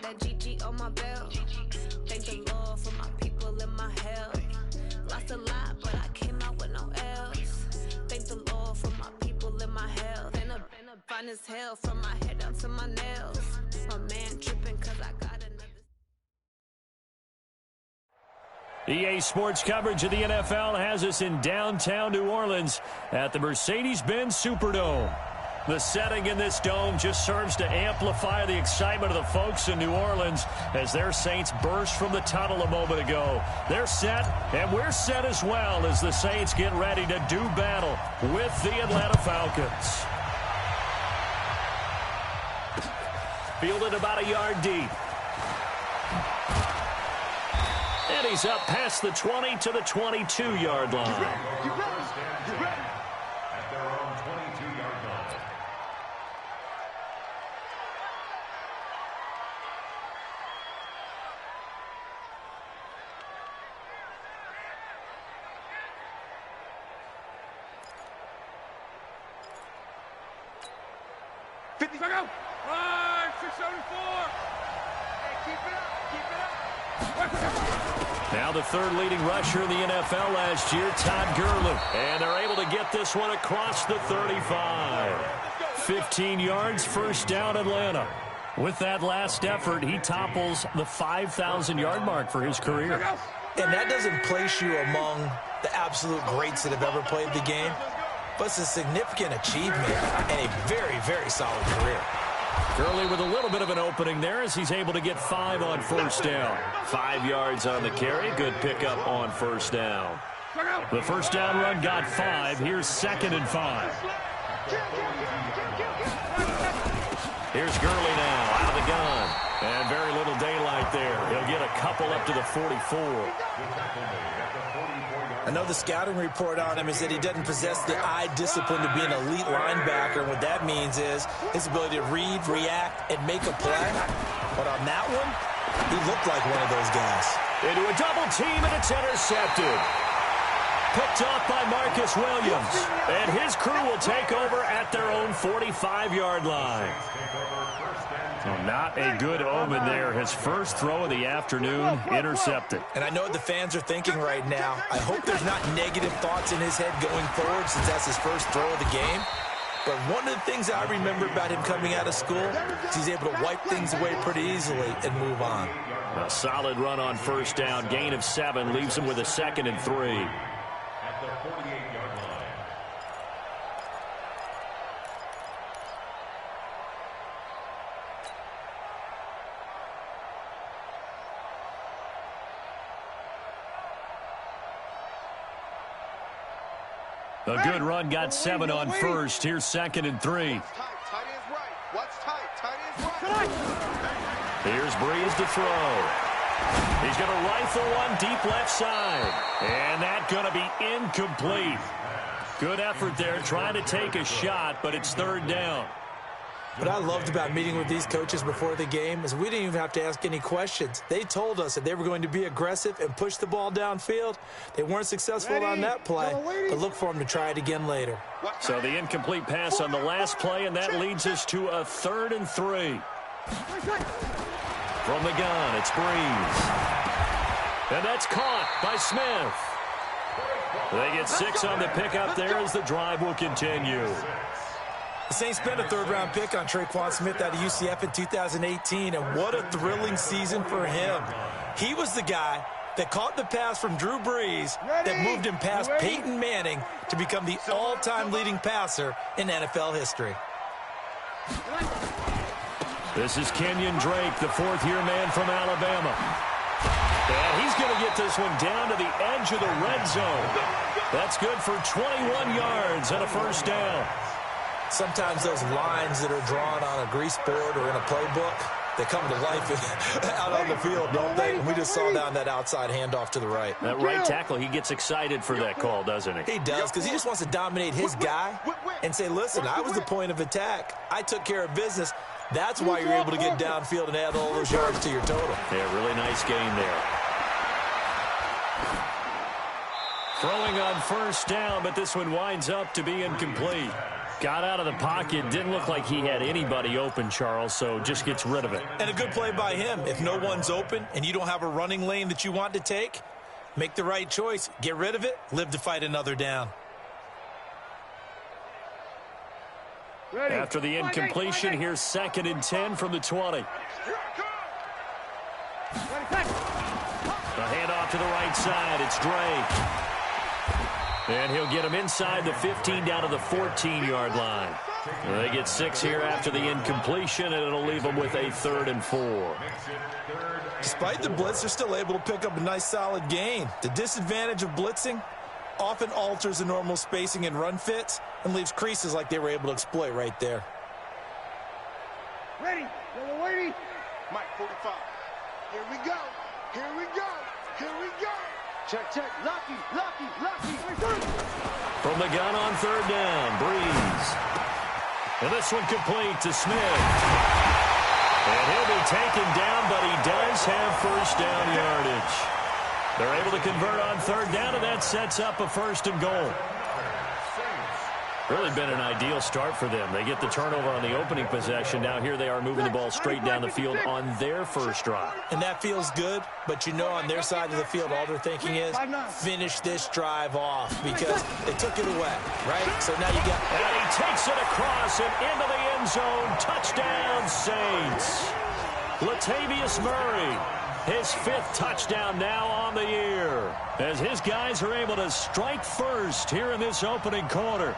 that GG on my belt. Thank the Lord for my people in my health. Lost a lot, but I came out with no L's. Thank the Lord for my people in my health. Been a fine as hell from my head down to my nails. My man tripping cause I got another. EA Sports coverage of the NFL has us in downtown New Orleans at the Mercedes-Benz Superdome. The setting in this dome just serves to amplify the excitement of the folks in New Orleans as their Saints burst from the tunnel a moment ago. They're set, and we're set as well as the Saints get ready to do battle with the Atlanta Falcons. Fielded about a yard deep. And he's up past the 20 to the 22-yard line. You ready? At their own 22-yard line. Now the third leading rusher in the NFL last year, Todd Gurley. And they're able to get this one across the 35. 15 yards, first down Atlanta. With that last effort, he topples the 5,000-yard mark for his career. And that doesn't place you among the absolute greats that have ever played the game, but it's a significant achievement and a very, very solid career. Gurley with a little bit of an opening there as he's able to get 5 on first down. 5 yards on the carry. Good pickup on first down. The first down run got 5. Here's 2nd and 5. Here's Gurley now out of the gun. And very little daylight there. He'll get a couple up to the 44. I know the scouting report on him is that he doesn't possess the eye discipline to be an elite linebacker. What that means is his ability to read, react, and make a play. But on that one, he looked like one of those guys. Into a double team, and it's intercepted. Picked off by Marcus Williams. And his crew will take over at their own 45-yard line. So not a good omen there. His first throw of the afternoon intercepted. And I know what the fans are thinking right now. I hope there's not negative thoughts in his head going forward since that's his first throw of the game. But one of the things I remember about him coming out of school is he's able to wipe things away pretty easily and move on. A solid run on first down. Gain of 7 leaves him with a 2nd and 3. At the 48-yard line. A good run got 7 on first. Here's 2nd and 3. Here's Breeze to throw. He's going to rifle one deep left side. And that's going to be incomplete. Good effort there trying to take a shot, but it's 3rd down. What I loved about meeting with these coaches before the game is we didn't even have to ask any questions. They told us that they were going to be aggressive and push the ball downfield. They weren't successful on that play, but look for them to try it again later. So the incomplete pass on the last play, and that leads us to a 3rd and 3. From the gun, it's Breeze. And that's caught by Smith. They get 6 on the pickup there as the drive will continue. The Saints spent a 3rd-round pick on Traquan Smith out of UCF in 2018, and what a thrilling season for him. He was the guy that caught the pass from Drew Brees that moved him past Peyton Manning to become the all-time leading passer in NFL history. This is Kenyon Drake, the 4th-year man from Alabama. And he's going to get this one down to the edge of the red zone. That's good for 21 yards and a first down. Sometimes those lines that are drawn on a grease board or in a playbook, they come to life out on the field, don't they? And we just saw down that outside handoff to the right. That right tackle, he gets excited for that call, doesn't he? He does, because he just wants to dominate his guy and say, listen, I was the point of attack. I took care of business. That's why you're able to get downfield and add all those yards to your total. Yeah, really nice game there. Throwing on first down, but this one winds up to be incomplete. Got out of the pocket. Didn't look like he had anybody open, Charles, so just gets rid of it. And a good play by him. If no one's open and you don't have a running lane that you want to take, make the right choice. Get rid of it. Live to fight another down. Ready. After the incompletion, here's 2nd and 10 from the 20. The handoff to the right side. It's Drake. And he'll get him inside the 15 down to the 14-yard line. They get 6 here after the incompletion, and it'll leave them with a 3rd and 4. Despite the blitz, they're still able to pick up a nice solid gain. The disadvantage of blitzing often alters the normal spacing and run fits and leaves creases like they were able to exploit right there. Ready. Yellow lady. Mike 45. Here we go. Here we go. Here we go. Check, check. Lucky, lucky, lucky. From the gun on 3rd down, Breeze. And this one complete to Smith. And he'll be taken down, but he does have 1st down yardage. They're able to convert on 3rd down, and that sets up a 1st and goal. Really been an ideal start for them. They get the turnover on the opening possession. Now here they are moving the ball straight down the field on their 1st drive. And that feels good, but you know on their side of the field all they're thinking is finish this drive off because they took it away, right? So now you got... And he takes it across and into the end zone. Touchdown, Saints. Latavius Murray, his 5th touchdown now on the year, as his guys are able to strike first here in this opening quarter.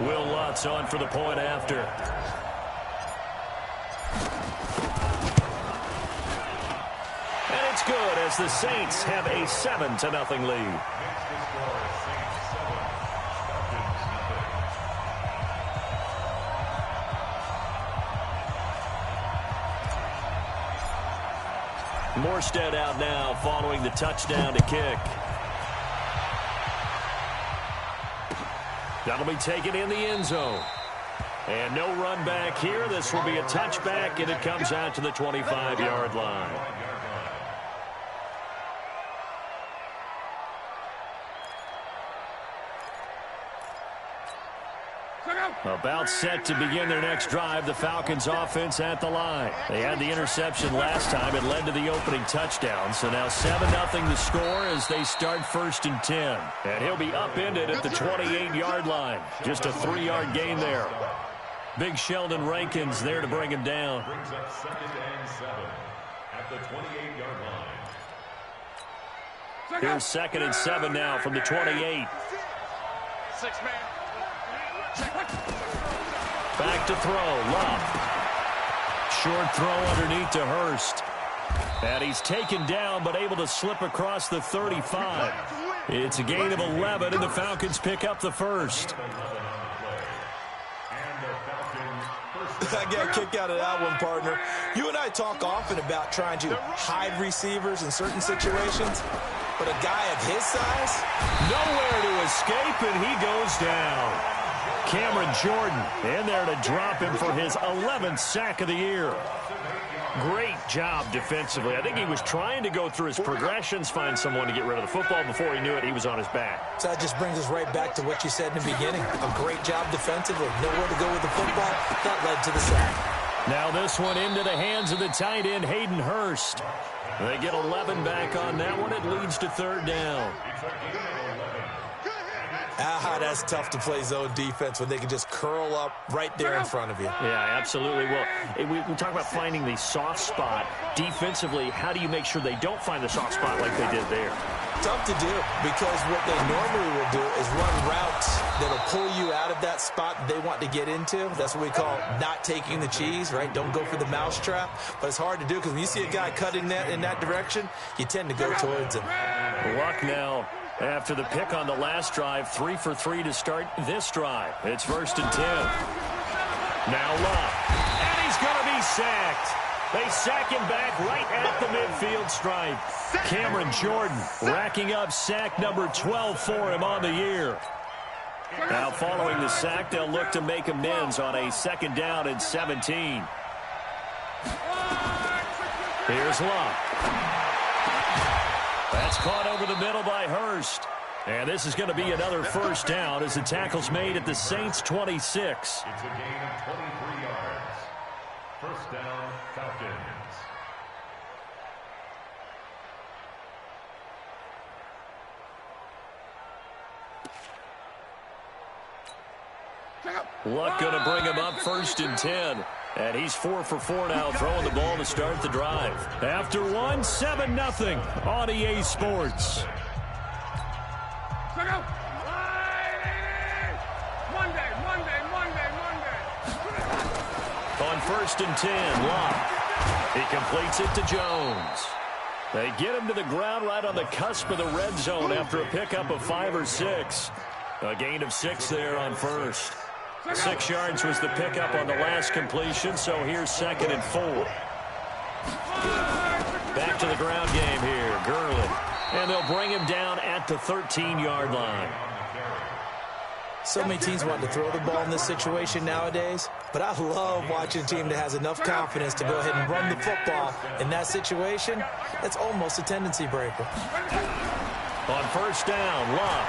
Will Lutz on for the point after. And it's good as the Saints have a 7-0 lead. Morstead out now following the touchdown to kick. That'll be taken in the end zone. And no run back here. This will be a touchback, and it comes out to the 25-yard line. About set to begin their next drive, the Falcons offense at the line. They had the interception last time. It led to the opening touchdown. So now 7-0 the score as they start 1st and 10. And he'll be upended at the 28-yard line. Just a 3-yard gain there. Big Sheldon Rankins there to bring him down. Brings up 2nd and 7 at the 28-yard line. Here's 2nd and 7 now from the 28. 6-man. Back to throw. Love. Short throw underneath to Hurst. And he's taken down but able to slip across the 35. It's a gain of 11, and the Falcons pick up the 1st. I got a kick out of that one, partner. You and I talk often about trying to hide receivers in certain situations, but a guy of his size? Nowhere to escape, and he goes down. Cameron Jordan in there to drop him for his 11th sack of the year. Great job defensively. I think he was trying to go through his progressions, find someone to get rid of the football. Before he knew it, he was on his back. So that just brings us right back to what you said in the beginning. A great job defensively. Nowhere to go with the football. That led to the sack. Now this one into the hands of the tight end, Hayden Hurst. They get 11 back on that one. It leads to 3rd down. That's tough to play zone defense when they can just curl up right there in front of you. Yeah, absolutely. Well, we talk about finding the soft spot. Defensively, how do you make sure they don't find the soft spot like they did there? Tough to do because what they normally will do is run routes that'll pull you out of that spot they want to get into. That's what we call not taking the cheese, right? Don't go for the mousetrap. But it's hard to do because when you see a guy cutting that in that direction, you tend to go towards him. Luck now. After the pick on the last drive, 3 for 3 to start this drive. It's 1st and 10. Now Luck. And he's going to be sacked. They sack him back right at the midfield stripe. Cameron Jordan racking up sack number 12 for him on the year. Now following the sack, they'll look to make amends on a 2nd down and 17. Here's Luck. That's caught over the middle by Hurst. And this is going to be another first down as the tackle's made at the Saints' 26. It's a gain of 23 yards. First down, Falcons. Luck going to bring him up 1st and 10. And he's 4 for 4 now, throwing the ball to start the drive. After one, 7-0 on EA Sports. On 1st and 10, Luck. He completes it to Jones. They get him to the ground right on the cusp of the red zone after a pickup of 5 or 6. A gain of 6 there on first. 6 yards was the pickup on the last completion, so here's 2nd and 4. Back to the ground game here, Gurley. And they'll bring him down at the 13-yard line. So many teams want to throw the ball in this situation nowadays, but I love watching a team that has enough confidence to go ahead and run the football. In that situation, that's almost a tendency breaker. On first down, Luck.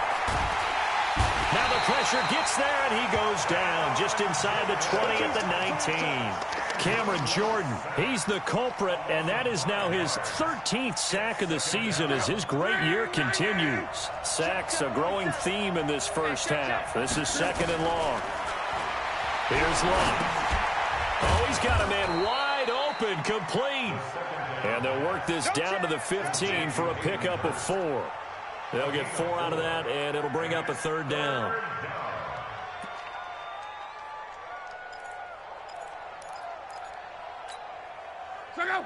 Now the pressure gets there, and he goes down just inside the 20 at the 19. Cameron Jordan, he's the culprit, and that is now his 13th sack of the season as his great year continues. Sacks a growing theme in this first half. This is 2nd and long. Here's Luck. Oh, he's got a man wide open, complete. And they'll work this down to the 15 for a pickup of 4. They'll get 4 out of that, and it'll bring up a 3rd down.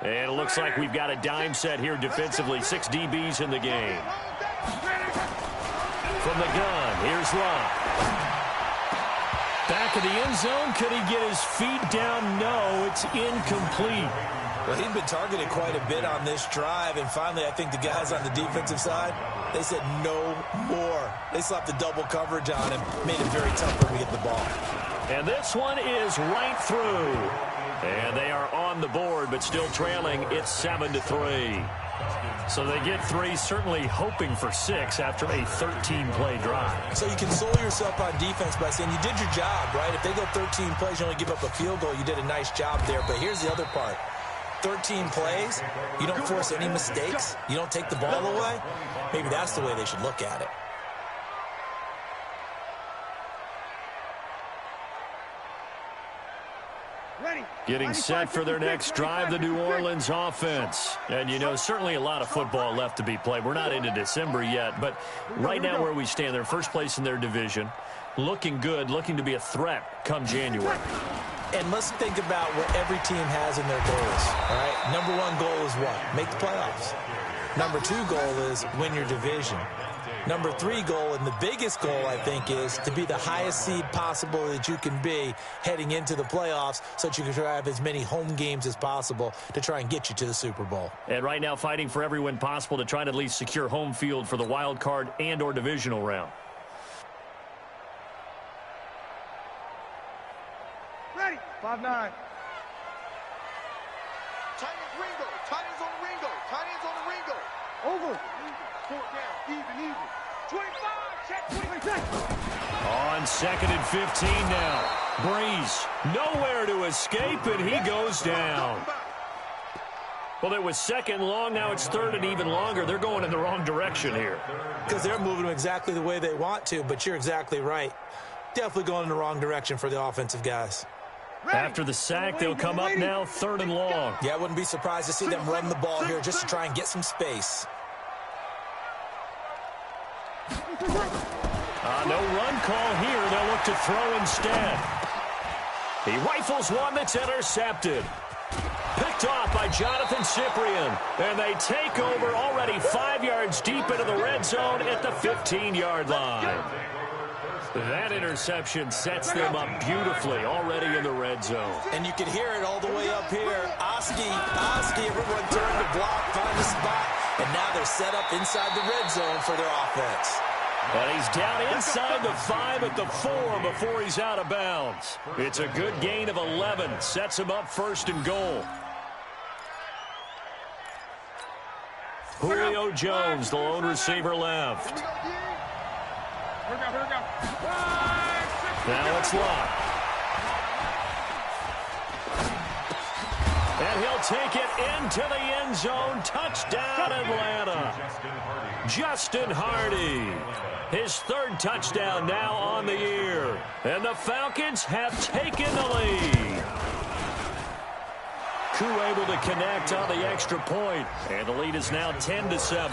And it looks like we've got a dime set here defensively. 6 DBs in the game. From the gun, here's Luck. Back of the end zone. Could he get his feet down? No, it's incomplete. Well, he's been targeted quite a bit on this drive, and finally I think the guys on the defensive side, they said no more. They slapped the double coverage on him, made it very tough for him to get the ball. And this one is right through. And they are on the board, but still trailing. It's 7-3. So they get 3, certainly hoping for 6 after a 13-play drive. So you console yourself on defense by saying you did your job, right? If they go 13 plays, you only give up a field goal, you did a nice job there. But here's the other part. 13 plays, you don't force any mistakes, you don't take the ball away. Maybe that's the way they should look at it. Getting set for their next drive, the New Orleans offense. And, you know, certainly a lot of football left to be played. We're not into December yet, but right now where we stand, they're first place in their division, looking good, looking to be a threat come January. And let's think about what every team has in their goals, all right? Number 1 goal is what? Make the playoffs. Number 2 goal is win your division. Number 3 goal, and the biggest goal, I think, is to be the highest seed possible that you can be heading into the playoffs so that you can try to have as many home games as possible to try and get you to the Super Bowl. And right now fighting for every win possible to try to at least secure home field for the wild card and or divisional round. Ready. 5-9. Tight ends Ringo. Tight ends on the Ringo. Tight ends on the Ringo. Over. 4 down. Even. 25. Check 26. On 2nd and 15 now. Breeze nowhere to escape, and he goes down. Well, it was 2nd long. Now it's 3rd and even longer. They're going in the wrong direction here. Because they're moving them exactly the way they want to, but you're exactly right. Definitely going in the wrong direction for the offensive guys. After the sack, they'll come up now 3rd and long. Yeah, I wouldn't be surprised to see them run the ball here just to try and get some space. No run call here. They'll look to throw instead. He rifles one that's intercepted. Picked off by Jonathan Cyprien. And they take over already 5 yards deep into the red zone at the 15-yard line. That interception sets them up beautifully already in the red zone. And you can hear it all the way up here. Oski, everyone turned to block, find a spot, and now they're set up inside the red zone for their offense. And he's down inside the 5 at the 4 before he's out of bounds. It's a good gain of 11. Sets him up 1st and goal. Jones, the lone receiver left. Now it's Locke. And he'll take it into the end zone. Touchdown, Atlanta. Justin Hardy. His third touchdown now on the year. And the Falcons have taken the lead. Koo able to connect on the extra point. And the lead is now 10-7.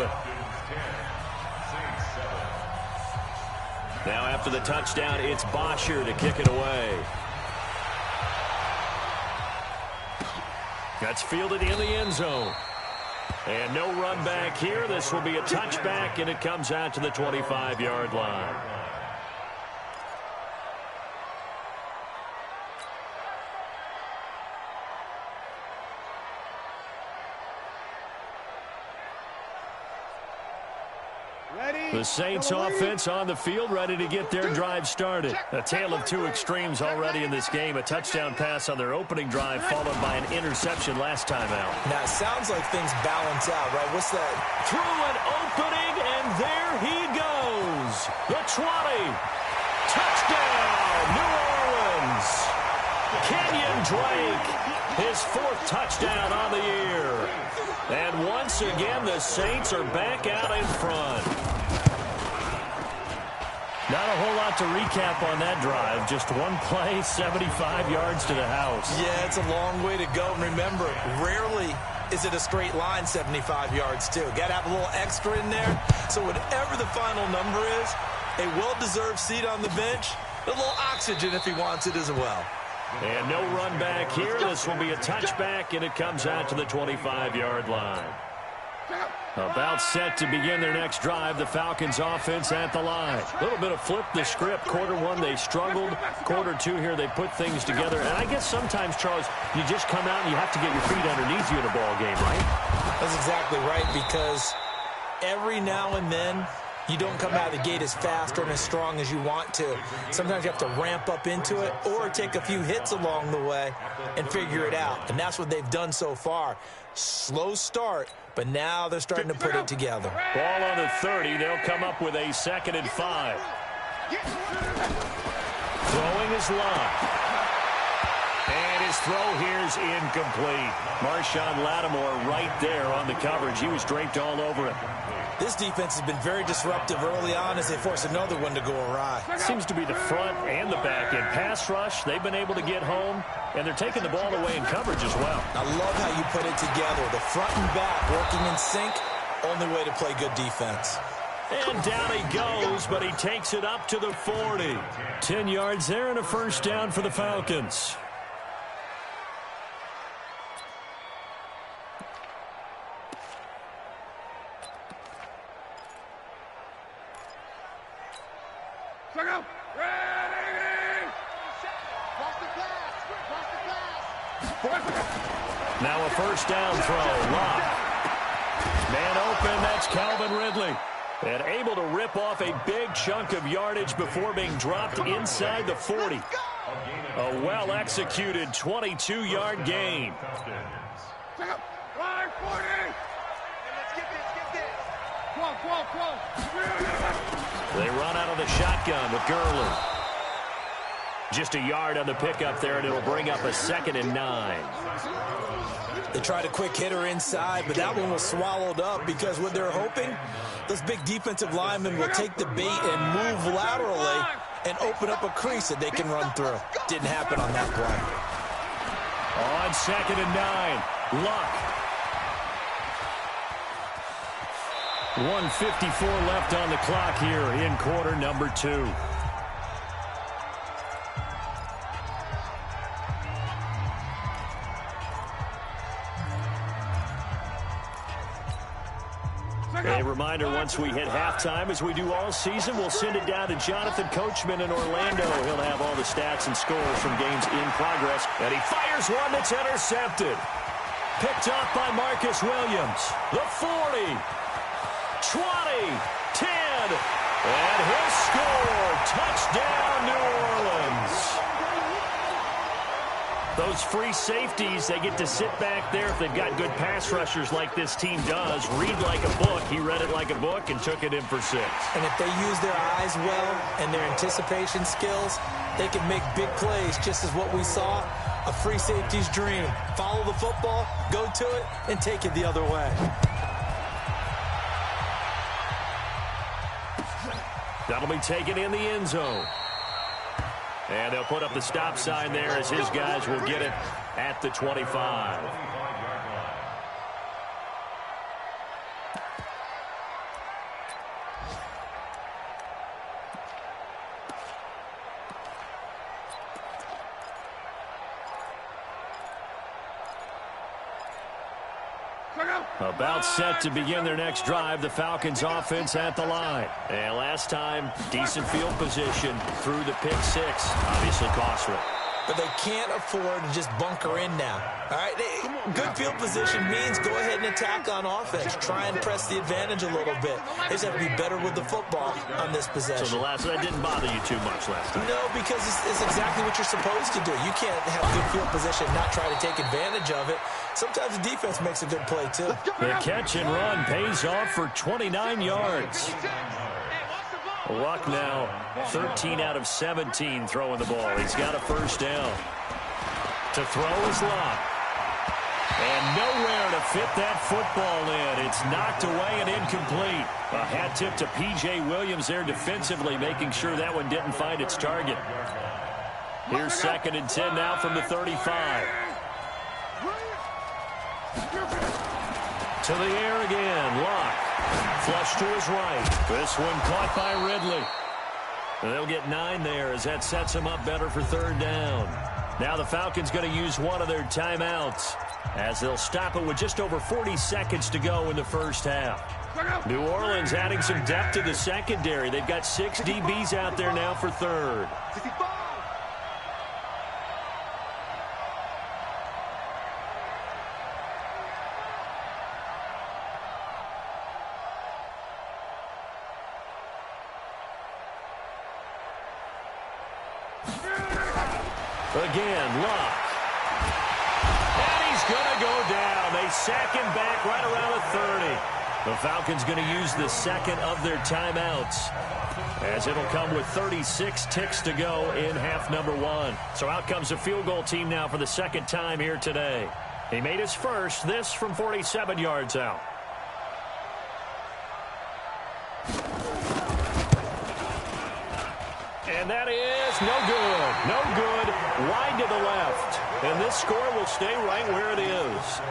Now after the touchdown, it's Bosher to kick it away. That's fielded in the end zone. And no run back here. This will be a touchback, and it comes out to the 25-yard line. The Saints offense on the field, ready to get their drive started. A tale of two extremes already in this game. A touchdown pass on their opening drive, followed by an interception last time out. Now, it sounds like things balance out, right? What's that? Through an opening, and there he goes. The 20. Touchdown, New Orleans. Kenyon Drake, his fourth touchdown on the year. And once again, the Saints are back out in front. Not a whole lot to recap on that drive. Just one play, 75 yards to the house. Yeah, it's a long way to go. And remember, rarely is it a straight line 75 yards, too. Got to have a little extra in there. So whatever the final number is, a well-deserved seat on the bench, a little oxygen if he wants it as well. And no run back here. This will be a touchback, and it comes out to the 25-yard line. About set to begin their next drive. The Falcons offense at the line. A little bit of flip the script. Quarter one, they struggled. Quarter two here, they put things together. And I guess sometimes, Charles, you just come out and you have to get your feet underneath you in a ball game, right? That's exactly right, because every now and then, you don't come out of the gate as fast or as strong as you want to. Sometimes you have to ramp up into it or take a few hits along the way and figure it out. And that's what they've done so far. Slow start, but now they're starting to put it together. Ball on the 30. They'll come up with a 2nd and 5. Throwing is Locke. And his throw here is incomplete. Marshawn Lattimore right there on the coverage. He was draped all over it. This defense has been very disruptive early on as they force another one to go awry. Seems to be the front and the back end. Pass rush, they've been able to get home, and they're taking the ball away in coverage as well. I love how you put it together. The front and back working in sync, only way to play good defense. And down he goes, but he takes it up to the 40. 10 yards there and a first down for the Falcons. Now a first down throw. Locke. Man open, that's Calvin Ridley. And able to rip off a big chunk of yardage before being dropped inside the 40. A well-executed 22-yard gain. They run out of the shotgun with Gurley. Just a yard on the pickup there, and it'll bring up a 2nd and 9. They tried a quick hitter inside, but that one was swallowed up because what they're hoping, those big defensive linemen will take the bait and move laterally and open up a crease that they can run through. Didn't happen on that play. On 2nd and 9, Luck. 1:54 left on the clock here in quarter number 2. A reminder, once we hit halftime, as we do all season, we'll send it down to Jonathan Coachman in Orlando. He'll have all the stats and scores from games in progress. And he fires one that's intercepted. Picked off by Marcus Williams. The 40, 20, 10, and he'll score. Touchdown, New Orleans. Those those free safeties, they get to sit back there if they've got good pass rushers like this team does. Read like a book. He read it like a book and took it in for 6. And if they use their eyes well and their anticipation skills, they can make big plays, just as what we saw, a free safety's dream. Follow the football, go to it, and take it the other way. That'll be taken in the end zone. And they'll put up the stop sign there as his guys will get it at the 25. About set to begin their next drive, the Falcons offense at the line. And last time, decent field position through the pick 6. Obviously costly. But they can't afford to just bunker in now. All right, good field position means go ahead and attack on offense. Try and press the advantage a little bit. They just have to be better with the football on this possession. So that didn't bother you too much last time? No, because it's exactly what you're supposed to do. You can't have good field position and not try to take advantage of it. Sometimes the defense makes a good play, too. The catch and run pays off for 29 yards. Luck now, 13 out of 17 throwing the ball. He's got a first down. To throw is Luck. And nowhere to fit that football in. It's knocked away and incomplete. A hat tip to P.J. Williams there defensively, making sure that one didn't find its target. Here's 2nd and 10 now from the 35. To the air again, Luck. Flush to his right. This one caught by Ridley. And they'll get 9 there as that sets them up better for 3rd down. Now the Falcons going to use one of their timeouts as they'll stop it with just over 40 seconds to go in the first half. New Orleans adding some depth to the secondary. They've got 6 DBs out there now for 3rd. Again, Luck. And he's going to go down. They sack him back right around the 30. The Falcons going to use the second of their timeouts, as it'll come with 36 ticks to go in half number 1. So out comes the field goal team now for the 2nd time here today. He made his first, this from 47 yards out. And that is no good. No good. Wide to the left. And this score will stay right where it is.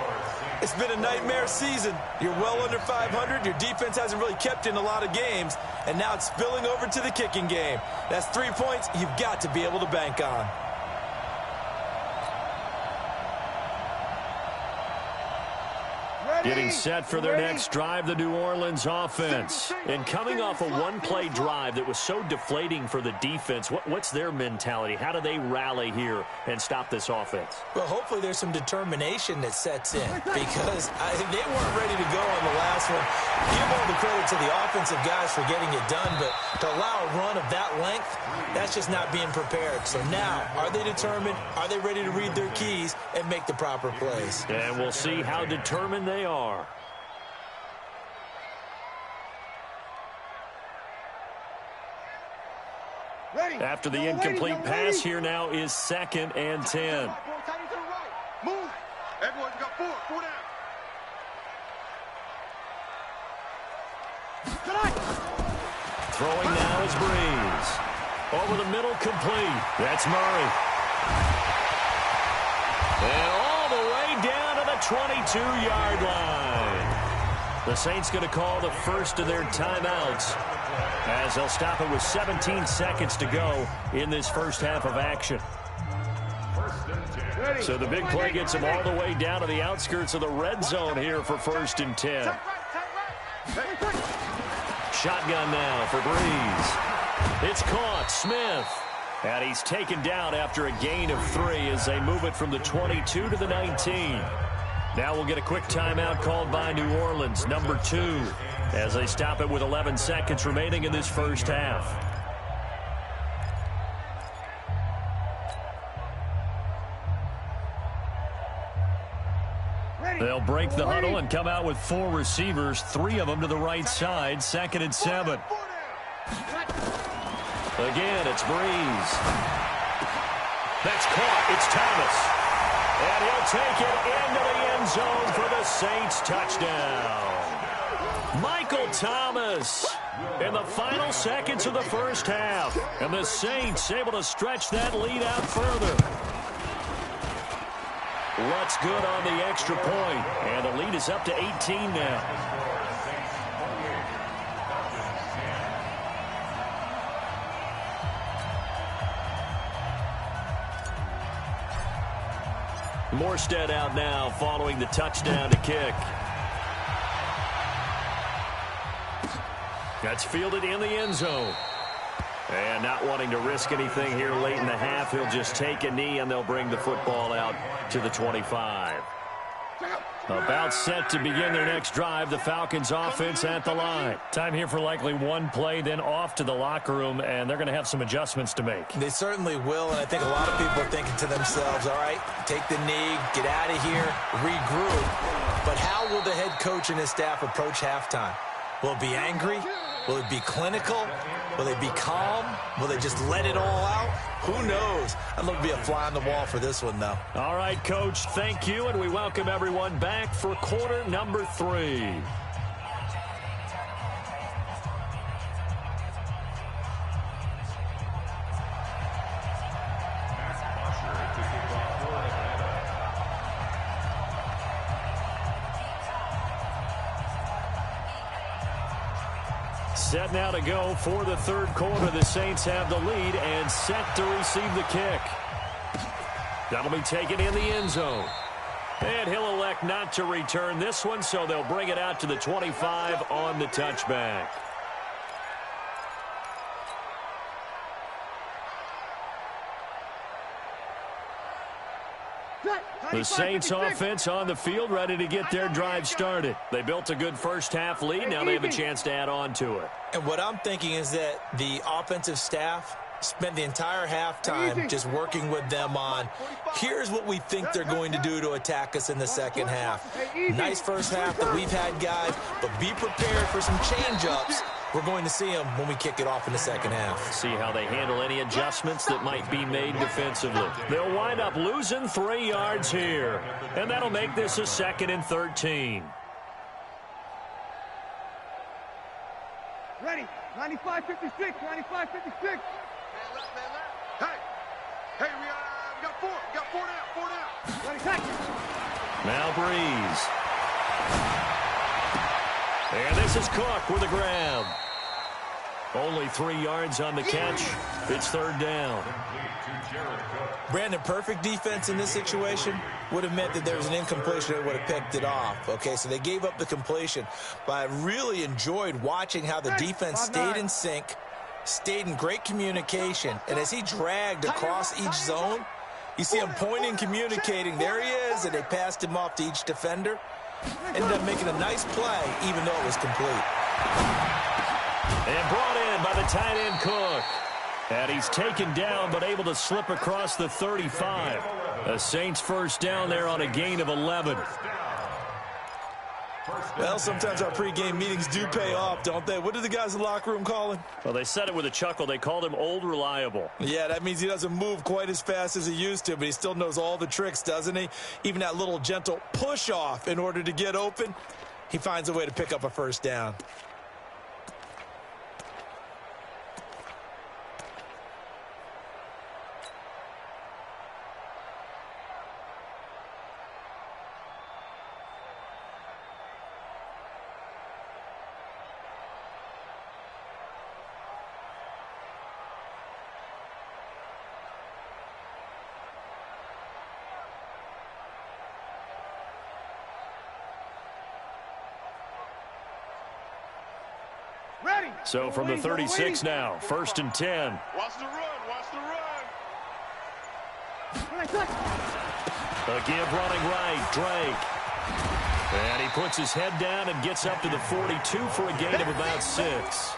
It's been a nightmare season. You're well under 500. Your defense hasn't really kept in a lot of games. And now it's spilling over to the kicking game. That's 3 points you've got to be able to bank on. Getting set for their next drive, the New Orleans offense. And coming off a one-play drive that was so deflating for the defense, what's their mentality? How do they rally here and stop this offense? Well, hopefully there's some determination that sets in, because they weren't ready to go on the last one. Give all the credit to the offensive guys for getting it done, but to allow a run of that length, that's just not being prepared. So now, are they determined? Are they ready to read their keys and make the proper plays? And we'll see how determined they are. After the incomplete pass, here now is 2nd and 10. Move. Everyone got 4 down. Throwing now is Breeze. Over the middle, complete. That's Murray. And all the way down to the 22-yard line. The Saints going to call the first of their timeouts, as they'll stop it with 17 seconds to go in this first half of action. So the big play gets them all the way down to the outskirts of the red zone here for 1st and 10. Shotgun now for Breeze. It's caught. Smith. And he's taken down after a gain of 3 as they move it from the 22 to the 19. Now we'll get a quick timeout called by New Orleans, number 2, as they stop it with 11 seconds remaining in this first half. They'll break the huddle and come out with 4 receivers, 3 of them to the right side, 2nd and 7. Again, it's Breeze. That's caught. It's Thomas. And he'll take it into the end zone for the Saints touchdown. Michael Thomas in the final seconds of the first half. And the Saints able to stretch that lead out further. What's good on the extra point. And the lead is up to 18 now. Morstead out now following the touchdown to kick. That's fielded in the end zone. And not wanting to risk anything here late in the half, he'll just take a knee and they'll bring the football out to the 25. About set to begin their next drive, the Falcons offense at the line. Time here for likely one play, then off to the locker room, and they're going to have some adjustments to make. They certainly will, and I think a lot of people are thinking to themselves, all right, take the knee, get out of here, regroup. But how will the head coach and his staff approach halftime? Will it be angry? Will it be clinical? Will they be calm? Will they just let it all out? Who knows? I'd love to be a fly on the wall for this one, though. All right, Coach, thank you, and we welcome everyone back for quarter number 3. Set now to go for the third quarter. The Saints have the lead and set to receive the kick. That'll be taken in the end zone. And he'll elect not to return this one, so they'll bring it out to the 25 on the touchback. The Saints offense on the field, ready to get their drive started. They built a good first half lead. Now they have a chance to add on to it. And what I'm thinking is that the offensive staff spent the entire halftime just working with them on, here's what we think they're going to do to attack us in the second half. Nice first half that we've had, guys, but be prepared for some change-ups. We're going to see them when we kick it off in the second half. See how they handle any adjustments that might be made defensively. They'll wind up losing 3 yards here, and that'll make this a 2nd and 13. Ready, 95-56, 95-56. Hey, we got 4 down. Ready, tackle. Now Breeze. And this is Cook with a grab. Only 3 yards on the catch. It's third down. Brandon, perfect defense in this situation would have meant that there was an incompletion that would have picked it off. Okay, so they gave up the completion. But I really enjoyed watching how the defense stayed in sync, stayed in great communication. And as he dragged across each zone, you see him pointing, communicating. There he is, and they passed him off to each defender. Ended up making a nice play, even though it was complete. And brought in by the tight end Cook. And he's taken down, but able to slip across the 35. The Saints first down there on a gain of 11. Well, sometimes our pregame meetings do pay off, don't they? What did the guys in the locker room call him? Well, they said it with a chuckle. They called him Old Reliable. Yeah, that means he doesn't move quite as fast as he used to, but he still knows all the tricks, doesn't he? Even that little gentle push-off in order to get open, he finds a way to pick up a first down. So from the 36 now, 1st and 10. Watch the run. A give running right, Drake. And he puts his head down and gets up to the 42 for a gain of about 6.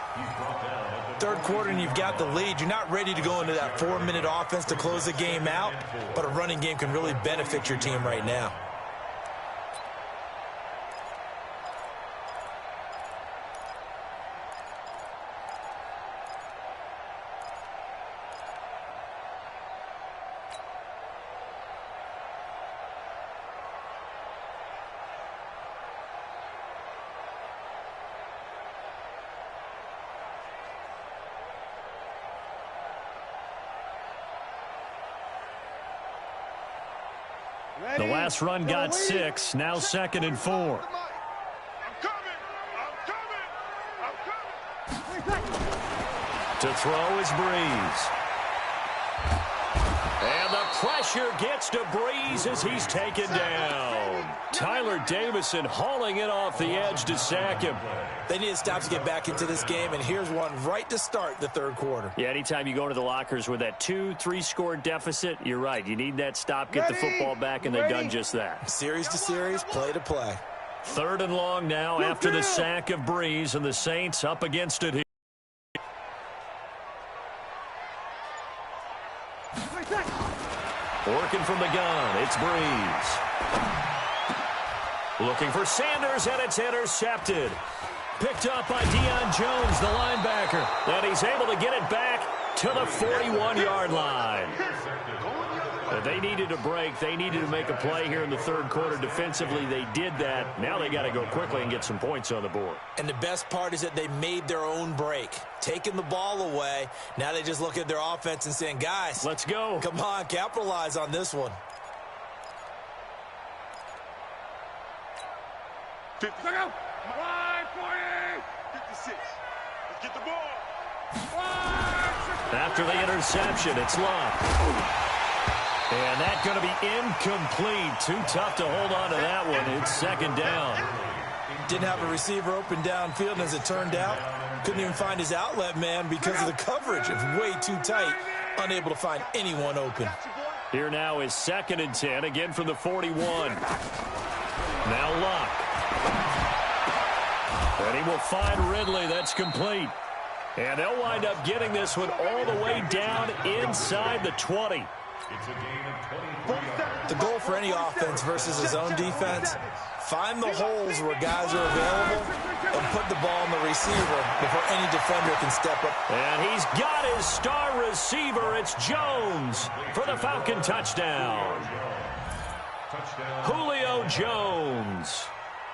Third quarter and you've got the lead. You're not ready to go into that 4-minute offense to close the game out, but a running game can really benefit your team right now. The last run got 6, now 2nd and 4. To throw is Breeze. And the pressure gets to Breeze as he's taken down. Tyler Davison hauling it off the edge to sack him. They need to stop to get back into this game, and here's one right to start the third quarter. Yeah, anytime you go to the lockers with that 2-3 score deficit, you're right. You need that stop, get the football back, and they've done just that. Series to series, play to play. 3rd and long now after the sack of Breeze, and the Saints up against it here. Working from the gun, it's Breeze. Looking for Sanders, and it's intercepted. Picked up by Deion Jones, the linebacker. And he's able to get it back to the 41-yard line. They needed a break. They needed to make a play here in the third quarter. Defensively, they did that. Now they got to go quickly and get some points on the board. And the best part is that they made their own break. Taking the ball away. Now they just look at their offense and saying, guys, let's go. Come on, capitalize on this one. 50. Look out. 40. 56. Let's get the ball. After the interception, it's Luck. And that's going to be incomplete. Too tough to hold on to that one. It's 2nd down. Didn't have a receiver open downfield, and as it turned out, couldn't even find his outlet man because of the coverage. It's way too tight. Unable to find anyone open. Here now is 2nd and 10, again from the 41. Now Luck. And he will find Ridley. That's complete. And they'll wind up getting this one all the way down inside the 20. The goal for any offense versus his own defense, find the holes where guys are available and put the ball on the receiver before any defender can step up. And he's got his star receiver. It's Jones for the Falcon touchdown. Julio Jones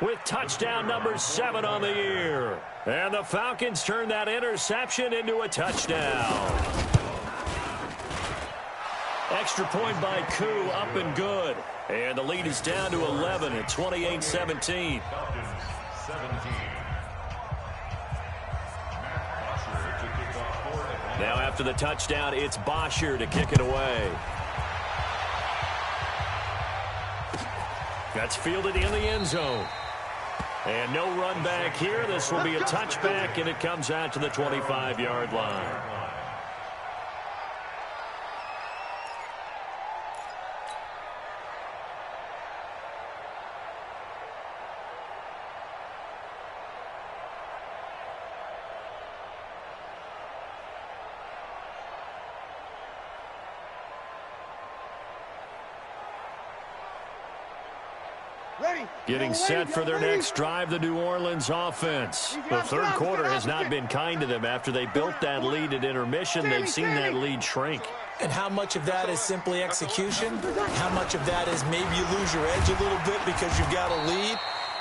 with touchdown number 7 on the year. And the Falcons turn that interception into a touchdown. Extra point by Koo, up and good. And the lead is down to 11 at 28-17. Now after the touchdown, it's Bosher to kick it away. That's fielded in the end zone. And no run back here. This will be a touchback, and it comes out to the 25-yard line. Getting set for their next drive, the New Orleans offense. The third quarter has not been kind to them. After they built that lead at intermission, they've seen that lead shrink. And how much of that is simply execution? How much of that is maybe you lose your edge a little bit because you've got a lead?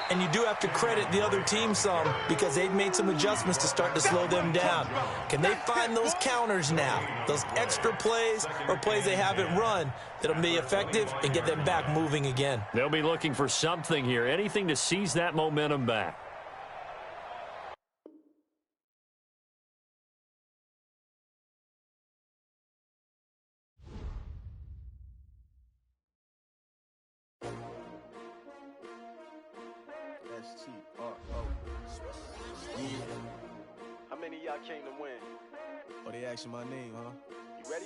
And you do have to credit the other team some because they've made some adjustments to start to slow them down. Can they find those counters now, those extra plays or plays they haven't run that'll be effective and get them back moving again? They'll be looking for something here, anything to seize that momentum back. How many of y'all came to win? Oh, they asking my name, huh? You ready?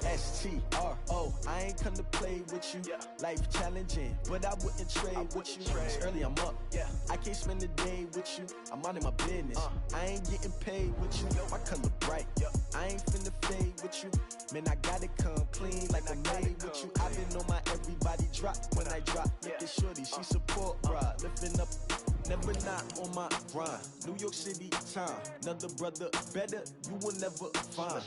S-T-R-O, I ain't come to play with you. Yeah. Life challenging, but I wouldn't trade with you. It's early, I'm up. Yeah. I can't spend the day with you. I'm out in my business. I ain't getting paid with you. My color bright. I ain't finna fade with you. Man, I gotta come clean like I'm made with you. I've been on my everybody drop when I drop. Look at shorty, she support, bruh. Lifting up, never not on my grind. New York City time, another brother better, you will never find.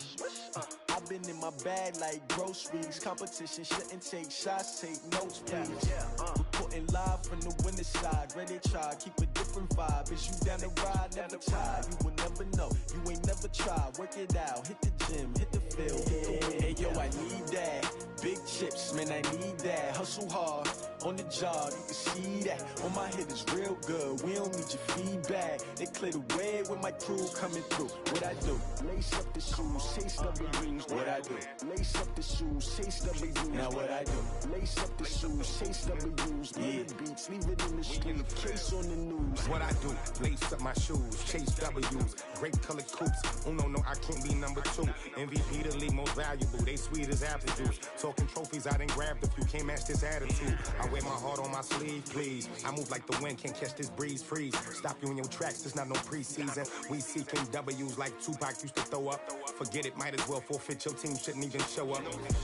I've been in my my bag like groceries. Competition shouldn't take shots, take notes, please. Reporting live from the winning side. Ready to try, keep a different vibe. Is you down the ride, never tired. You will never know, you ain't never tried. Work it out, hit the gym, hit the field, hit the win. Hey yo, I need that. Big chips, man, I need that. Hustle hard, on the job, you can see that. On my head is real good, we don't need your feedback. They clear the way with my crew coming through. What I do? Lace up the shoes, chase W's. What I do? Lace up the shoes, chase W's. Now what I do? Lace up the shoes, chase W's. Yeah, beats, leave it in the street, case on the news. What I do? Lace up my shoes, chase W's. Great colored coops. Oh no, I can't be number 2. MVP the league most valuable. They sweet as apple juice. Talking trophies, I done grabbed a few. Can't match this attitude. I wear my heart on my sleeve, please. I move like the wind, can't catch this breeze. Freeze. Stop you in your tracks. There's not no preseason. We seeking W's like Tupac used to throw up. Forget it, might as well forfeit. Your team shouldn't even show up.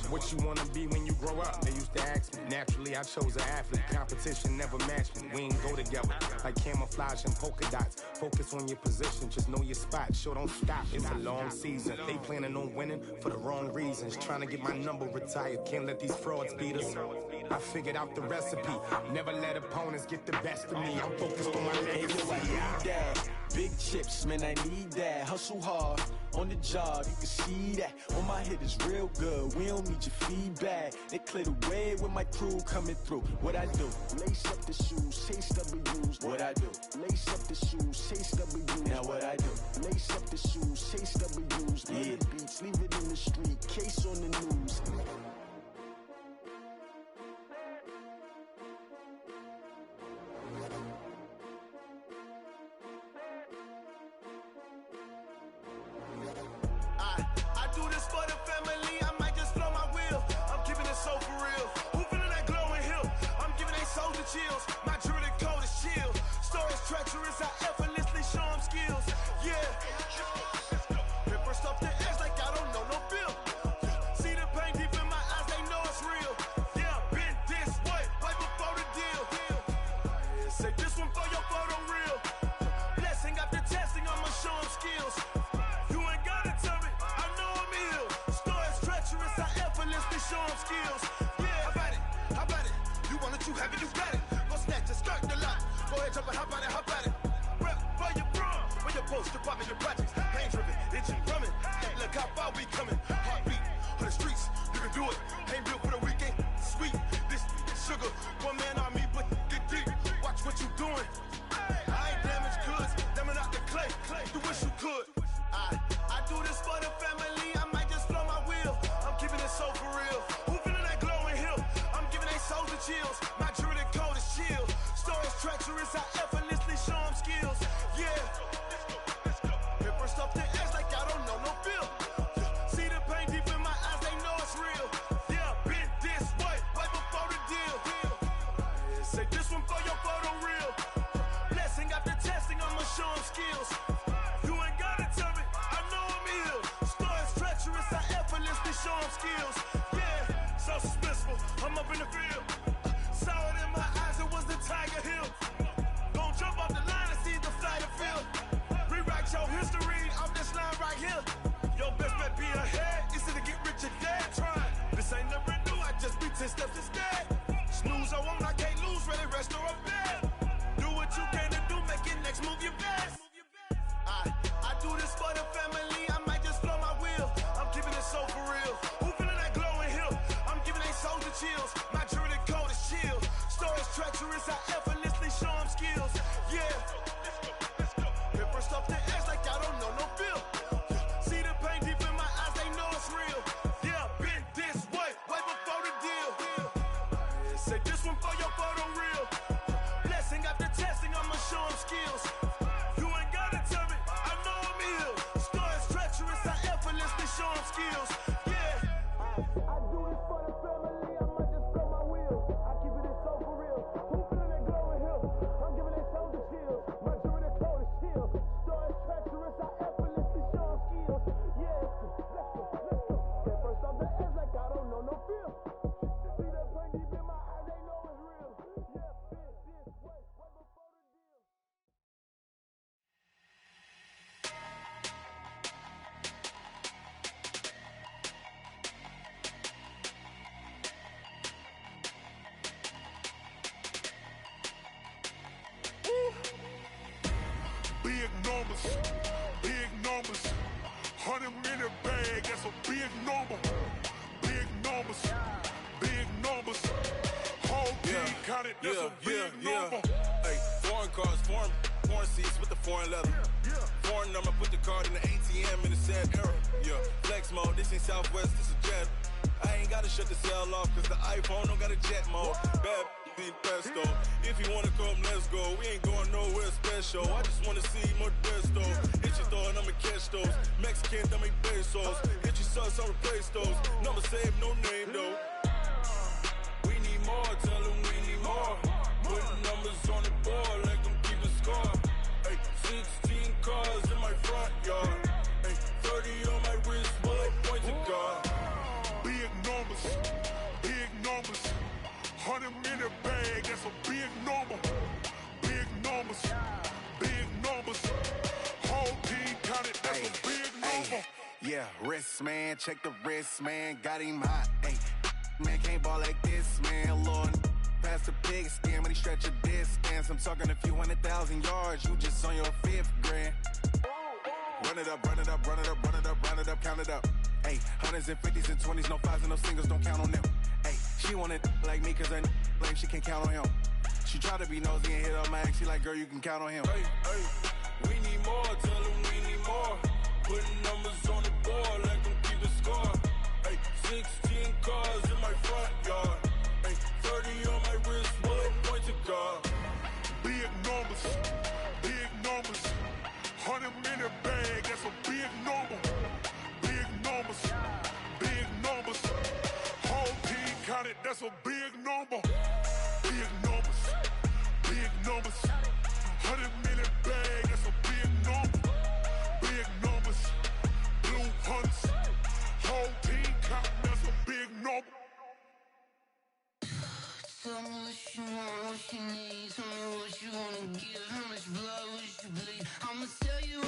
What you wanna be when you grow up? They used to ask me. Naturally, I chose an athlete. Competition never matched me. We ain't go together like camouflage and polka dots. Focus on your position, just know your spot. Sure, don't stop. It's a long season. They planning on winning for the wrong reasons. Trying to get my number retired. Can't let these frauds beat us. I figured out the recipe. Never let opponents get the best of me. I'm focused on my legacy. Hey, yo, I need that. Big chips, man, I need that. Hustle hard, on the job, you can see that. On my head is real good, we don't need your feedback. They clear the way with my crew coming through. What I do? Lace up the shoes, chase W's. What I do? Lace up the shoes, chase W's. Now what I do? Lace up the shoes, chase W's. Yeah, beats, leave it in the street, case on the news. Chills. My jewelry code is chill. Stories treacherous, I effortlessly show them skills. Yeah. Paper stuff the edge like I don't know no bill. See the pain deep in my eyes, they know it's real. Yeah, been this way, right before the deal. Say this one for your photo real. Blessing after testing, I'ma show them skills. You ain't gotta tell me, I know I'm ill. Stories treacherous, I effortlessly show them skills. Yeah, how about it? You want it, you have it, you got it. Go snatch it, skirt the lot. Go ahead, jump it, hop on it, hop on it. Rep for your bra, for your post, your pop in your projects. Pain driven, itchy, drumming. Look how far we coming. Heartbeat on the streets, you can do it. Ain't built for the weekend. Sweet, this sugar. One man army, but get deep. Watch what you doing. I ain't damaged goods, damn it out the clay. You wish you could. I do this for the family. I might just blow my wheel. I'm keeping it so for real. Who feeling that glowing hill? I'm giving they souls the chills. My jewelry code is chill. Stories treacherous, I effortlessly show them skills. Yeah. Paper stuff the edge like I don't know no bill. See the pain deep in my eyes, they know it's real. Yeah, been this way, right before the deal. Say this one for your photo real. Blessing after testing, I'ma show them skills. You ain't gotta tell me, I know I'm ill. Stories treacherous, I effortlessly show them skills. Yeah, so suspenseful, I'm up in the field. Saw it in my eyes, it was the Tiger Hill. Gon' jump off the line and see the flight of field. Rewrite your history off this line right here. Your best bet be ahead, is to get rich or dead trying. This ain't never new, I just be 10 steps instead. Snooze, I won't, I can't lose, ready, rest or a bed. Do what you can to do, make it next move your best. I do this for the family, I might just blow my wheel. I'm keeping it so for real. Who feeling that glowing hill? I'm giving they souls the chills. My jewelry code is chill. Stories treacherous, I effortlessly show them skills. Yeah. Paper stuff the edge like I don't know no bill. See the pain deep in my eyes, they know it's real. Yeah, been this way, right before the deal. Say this one for your photo real. Blessing after testing, I'ma show them skills. You ain't gotta tell me, I know I'm ill. Stories treacherous, I effortlessly show them skills. Yeah. I do this for the family, I might just blow my wheel. I keep it so for real. Who feeling that glowing hill? I'm giving it so the chills. My jewelry code is chill. Stories treacherous, I effortlessly show them skills. Yeah. Let's go. Get first off the edge like I don't know no feel. See that pain deep in my eyes, they know it's real. Yeah, been this way, right before the deal. a big number. Big numbers, big numbers. Whole team counted, that's a big number. Hey, foreign cars, foreign seats with the foreign leather. Foreign number, put the card in the ATM in the sad era. Yeah, flex mode, this ain't Southwest, this a jet. I ain't gotta shut the cell off, cause the iPhone don't got a jet mode. Bad be pesto. If you wanna come, let's go. We ain't going nowhere special. I just wanna see Modesto. Hit your thought, I'ma catch those. Mexican, I make pesos. Hit your sus, I'll replace those. Number saved, no name though. We need more, tell them we need more. Putting numbers on the board, like them keep the score. Hey, 16 cars in my front yard. Hey, 30 on my wrist, bullet point to God. Big numbers, big numbers. 100 minute bag, that's a big number. Big numbers, big numbers. Whole team counted, that's a big number. Yeah, wrist man, check the wrist man, got him hot. Ay, man can't ball like this, man. Lord, past the pig skin when he stretch a distance. I'm talking a few 100,000 yards, you just on your 5th grand. Run it up, run it up, run it up, run it up, run it up, count it up. Ay, hundreds and 50s and 20s, no 5s and no singles, don't count on them. Ay, she want it like me, cause her blame, she can't count on him. She try to be nosy and hit up my ex, she like, girl, you can count on him. Hey, hey, we need more, tell them we need more. Putting numbers on the board, like them keep the score. Hey, 16 cars in my front yard. Hey, 30 on my wrist, bullet point to God. Big numbers, big numbers. 100 minute bag, that's a big number. Big numbers, big numbers. Whole team counted, that's a big number. Big numbers, big numbers. 100 minute bag, that's a big number. Big numbers, blue hunts. Whole team counting, that's a big number. Tell me what you want, what you need. Tell me what you wanna give. How much blood would you bleed? I'ma tell you